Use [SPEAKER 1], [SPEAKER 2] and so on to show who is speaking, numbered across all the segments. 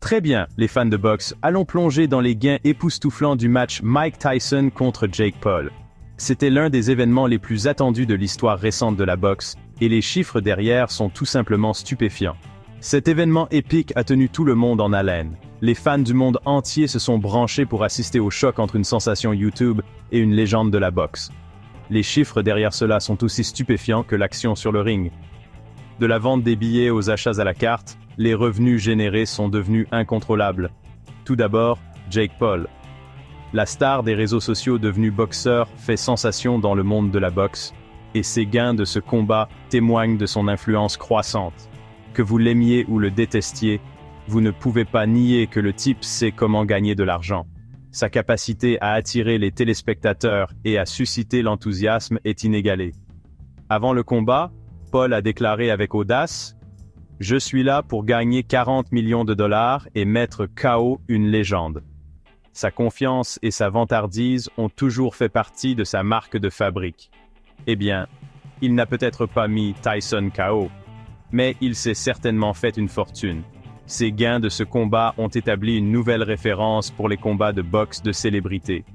[SPEAKER 1] Très bien, les fans de boxe, allons plonger dans les gains époustouflants du match Mike Tyson contre Jake Paul. C'était l'un des événements les plus attendus de l'histoire récente de la boxe, et les chiffres derrière sont tout simplement stupéfiants. Cet événement épique a tenu tout le monde en haleine. Les fans du monde entier se sont branchés pour assister au choc entre une sensation YouTube et une légende de la boxe. Les chiffres derrière cela sont aussi stupéfiants que l'action sur le ring. De la vente des billets aux achats à la carte, les revenus générés sont devenus incontrôlables. Tout d'abord, Jake Paul. La star des réseaux sociaux devenue boxeur fait sensation dans le monde de la boxe, et ses gains de ce combat témoignent de son influence croissante. Que vous l'aimiez ou le détestiez, vous ne pouvez pas nier que le type sait comment gagner de l'argent. Sa capacité à attirer les téléspectateurs et à susciter l'enthousiasme est inégalée. Avant le combat, Paul a déclaré avec audace « Je suis là pour gagner 40 millions de dollars et mettre KO une légende ». Sa confiance et sa vantardise ont toujours fait partie de sa marque de fabrique. Eh bien, il n'a peut-être pas mis Tyson KO, mais il s'est certainement fait une fortune. Ses gains de ce combat ont établi une nouvelle référence pour les combats de boxe de célébrités.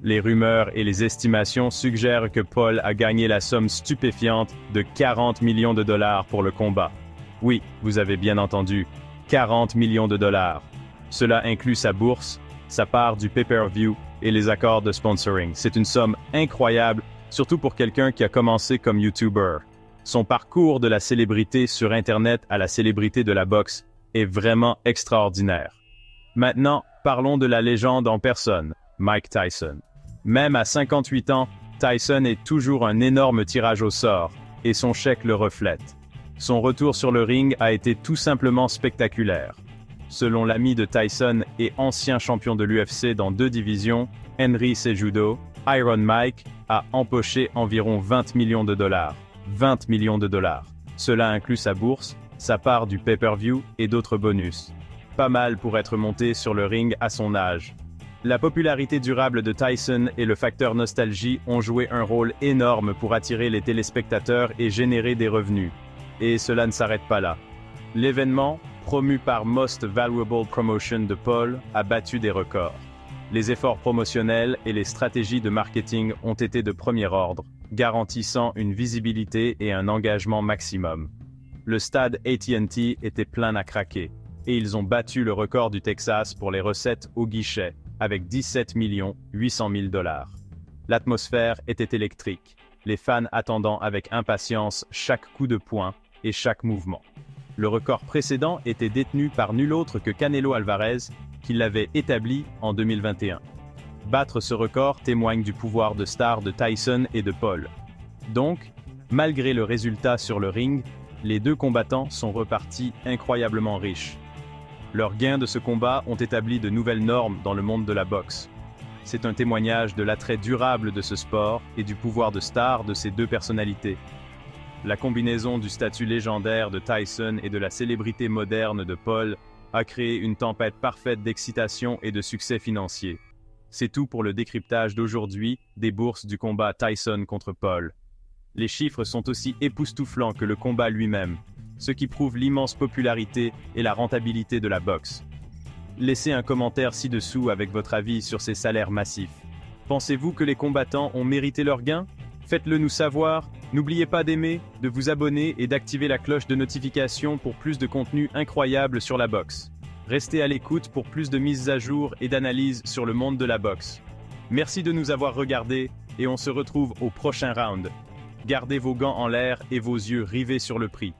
[SPEAKER 1] Les rumeurs et les estimations suggèrent que Paul a gagné la somme stupéfiante de 40 millions de dollars pour le combat. Oui, vous avez bien entendu, 40 millions de dollars. Cela inclut sa bourse, sa part du pay-per-view et les accords de sponsoring. C'est une somme incroyable, surtout pour quelqu'un qui a commencé comme YouTuber. Son parcours de la célébrité sur Internet à la célébrité de la boxe est vraiment extraordinaire. Maintenant, parlons de la légende en personne, Mike Tyson. Même à 58 ans, Tyson est toujours un énorme tirage au sort, et son chèque le reflète. Son retour sur le ring a été tout simplement spectaculaire. Selon l'ami de Tyson et ancien champion de l'UFC dans 2 divisions, Henry Cejudo, Iron Mike a empoché environ 20 millions de dollars. 20 millions de dollars. Cela inclut sa bourse, sa part du pay-per-view et d'autres bonus. Pas mal pour être monté sur le ring à son âge. La popularité durable de Tyson et le facteur nostalgie ont joué un rôle énorme pour attirer les téléspectateurs et générer des revenus. Et cela ne s'arrête pas là. L'événement, promu par Most Valuable Promotion de Paul, a battu des records. Les efforts promotionnels et les stratégies de marketing ont été de premier ordre, garantissant une visibilité et un engagement maximum. Le stade AT&T était plein à craquer, et ils ont battu le record du Texas pour les recettes au guichet, avec 17 800 000 $. L'atmosphère était électrique, les fans attendant avec impatience chaque coup de poing et chaque mouvement. Le record précédent était détenu par nul autre que Canelo Alvarez, qui l'avait établi en 2021. Battre ce record témoigne du pouvoir de star de Tyson et de Paul. Donc, malgré le résultat sur le ring, les 2 combattants sont repartis incroyablement riches. Leurs gains de ce combat ont établi de nouvelles normes dans le monde de la boxe. C'est un témoignage de l'attrait durable de ce sport et du pouvoir de star de ces 2 personnalités. La combinaison du statut légendaire de Tyson et de la célébrité moderne de Paul a créé une tempête parfaite d'excitation et de succès financier. C'est tout pour le décryptage d'aujourd'hui des bourses du combat Tyson contre Paul. Les chiffres sont aussi époustouflants que le combat lui-même, ce qui prouve l'immense popularité et la rentabilité de la boxe. Laissez un commentaire ci-dessous avec votre avis sur ces salaires massifs. Pensez-vous que les combattants ont mérité leur gain? Faites-le nous savoir. N'oubliez pas d'aimer, de vous abonner et d'activer la cloche de notification pour plus de contenu incroyable sur la boxe. Restez à l'écoute pour plus de mises à jour et d'analyses sur le monde de la boxe. Merci de nous avoir regardés et on se retrouve au prochain round. Gardez vos gants en l'air et vos yeux rivés sur le prix.